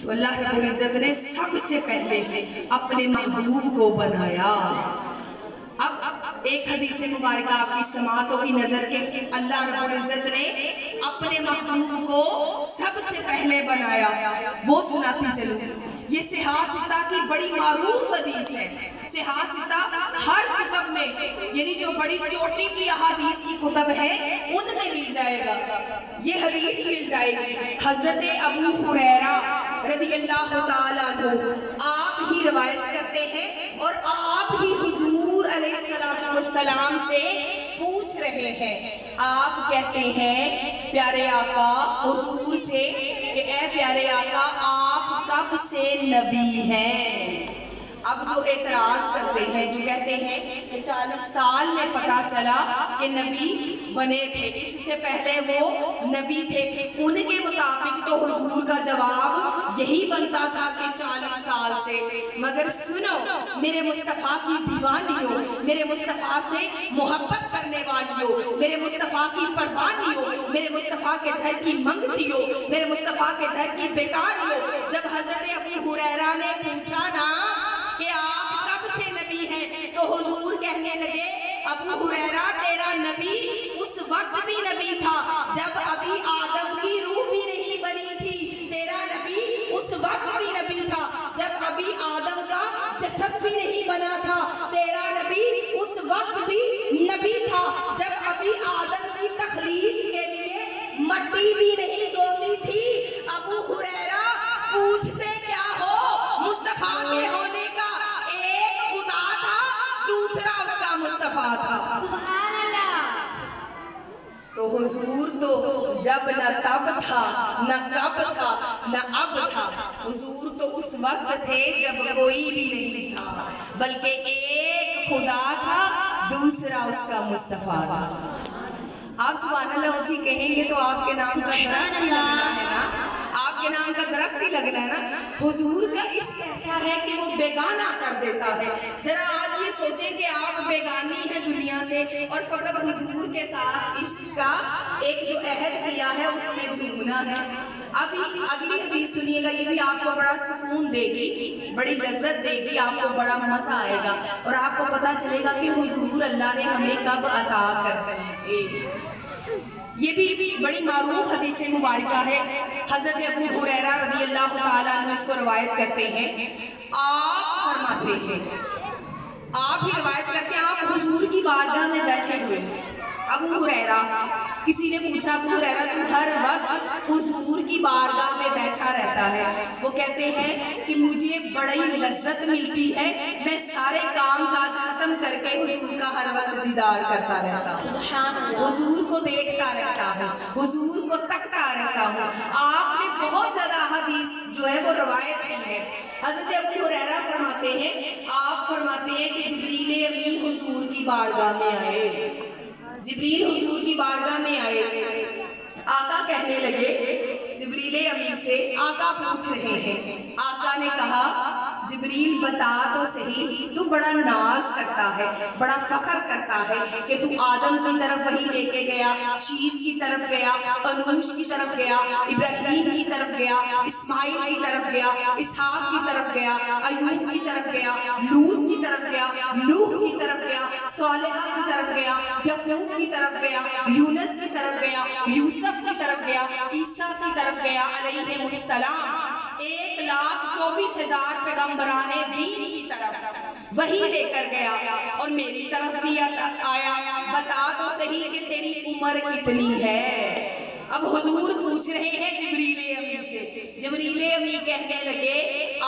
تو اللہ رب العزت نے سب سے پہلے اپنے محبوب کو بنایا۔ اب ایک حدیث مبارکہ آپ کی سماعتوں کی نظر کے اللہ رب العزت نے اپنے محبوب کو سب سے پہلے بنایا، وہ سناتی چلو۔ یہ صحاح ستہ کی بڑی معروف حدیث ہے۔ صحاح ستہ ہر کتب میں، یعنی جو بڑی چوٹی کی احادیث کی کتب ہے ان میں مل جائے گا، یہ حدیث مل جائے گی۔ حضرت ابو ہریرہ رضی اللہ تعالیٰ عنہ آپ ہی روایت کرتے ہیں اور آپ ہی حضور علیہ السلام سے پوچھ رہے ہیں۔ آپ کہتے ہیں پیارے آقا حضور سے کہ اے پیارے آقا آپ کب سے نبی ہیں؟ اب جو اعتراض کرتے ہیں، جو کہتے ہیں کہ 40 سال میں پتا چلا کہ نبی بنے تھے، اس سے پہلے وہ نبی تھے، ان کے مطابق تو حضور کا جواب یہی بنتا تھا کہ 40 سال سے۔ مگر سنو میرے مصطفیٰ کی دیوانیوں، میرے مصطفیٰ سے محبت کرنے والیوں، میرے مصطفیٰ کی پروانیوں، میرے مصطفیٰ کے در کی منگتیوں، میرے مصطفیٰ کے در کی بیکاریوں، جب حضرت ابو ہریرہ نے پوچھا نا کہ آپ کب سے نبی ہیں، تو حضور کہنے لگے ابو ہریرہ تیرا نبی اس وقت بھی نبی تھا جب ابھی آدم کی روح بھی نہیں بنی تھی، تیرا نبی اس وقت بھی نبی تھا جب ابھی آدم کا جسد بھی نہیں بنا تھا، تیرا نبی اس وقت بھی نبی تھا جب ابھی آدم کی تخلیق کے لیے مٹی بھی نہیں گوندی تھی۔ ابو ہریرہ پوچھتے کیا ہو؟ مصطفیٰ کے ہونے کا ایک خدا تھا، دوسرا اس کا مصطفیٰ تھا۔ سبحان اللہ۔ تو حضور تو جب نہ تب تھا نہ کب تھا نہ اب تھا، حضور تو اس وقت تھے جب کوئی بھی نہیں تھا، بلکہ ایک خدا تھا دوسرا اس کا مصطفیٰ تھا۔ آپ سبحان اللہ جی کہیں گے تو آپ کے نام کا درخت ہی لگنا ہے نا، آپ کے نام کا درخت ہی لگنا ہے نا۔ حضور کا عشق ایسا ہے کہ وہ بیگانہ کر دیتا ہے۔ ذرا آج یہ سوچیں کہ آپ بیگانی ہیں دنیا سے اور فقط حضور کے ساتھ عشق کا ایک جو عہد کیا ہے اس میں جھومنا ہے۔ ابھی اگلی حدیث سنیے گا، یہ بھی آپ کو بڑا سکون دے گی، بڑی لذت دے گی، آپ کو بڑا مزہ آئے گا اور آپ کو پتا چلے گا کہ حضور اللہ نے ہمیں کب عطا کر دی۔ یہ بھی بڑی معروف حدیث مبارکہ ہے۔ حضرت ابو ہریرہ رضی اللہ تعالیٰ عنہ اس کو روایت کرتے ہیں۔ آپ فرماتے ہیں، آپ ہی روایت کرتے ہیں، آپ حضور کی بارگاہ میں بیٹھے ہوئے ابو ہریرہ، کسی نے پوچھا ابو ہریرہ تو ہر وقت حضور کی بارگاہ میں بیٹھا رہتا ہے؟ وہ کہتے ہیں کہ مجھے بڑی لذت ملتی ہے، میں سارے کام کاج ختم کر کے حضور کا ہر وقت دیدار کرتا رہتا ہوں، حضور کو دیکھتا رہتا ہوں، حضور کو تکتا رہتا ہوں۔ آپ نے بہت زیادہ حدیث جو ہے وہ روایت کی ہے۔ حضرت ابو ہریرہ فرماتے ہیں، آپ فرماتے ہیں کہ جبریل امین حضور کی بارگاہ میں آئے، جبریل حضور کی بارگاہ میں آئے، آقا کہنے لگے جبریل امین سے، آقا پوچھ رہے ہیں، آقا نے کہا جبریل بتا تو صحیح، تو بڑا ناز کرتا ہے، بڑا فخر کرتا ہے کہ تو آدم کی طرف وہی لے کے گیا، شیش کی طرف گیا، انوش کی طرف گیا، ابراہیم کی طرف گیا، اسماعیل کی طرف گیا، اسحاق کی طرف گیا، ایوب کی طرف گیا، لوط کی طرف گیا، نوح کی طرف گیا، صالح کی طرف گیا، یعقوب کی طرف گیا، یونس کی طرف گیا، یوسف کی طرف گیا، عیسیٰ کی طرف گیا علیہ السلام۔ 1,24,000 پیغمبران دین کی طرف وہی لے کر گیا اور میری طرف بھی آیا، بتا تو صحیح کہ تیری عمر کتنی ہے؟ اب حضور پوچھ رہے ہیں جبریل امین سے، جبریل امین کہنے لگے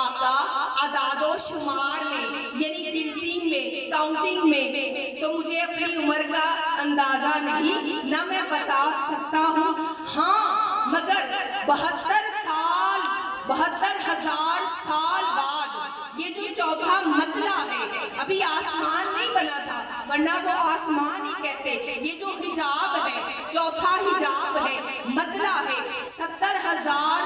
آقا اعداد و شمار میں یعنی گنتی میں، کاؤنٹنگ میں تو مجھے اپنی عمر کا اندازہ نہیں، نہ میں بتا سکتا ہوں، ہاں مگر 72,000 سال بعد یہ جو چوتھا مطلع ہے، ابھی آسمان نہیں بنا تھا ورنہ وہ آسمان ہی کہتے، یہ جو حجاب ہے چوتھا حجاب ہے، مطلع ہے 70,000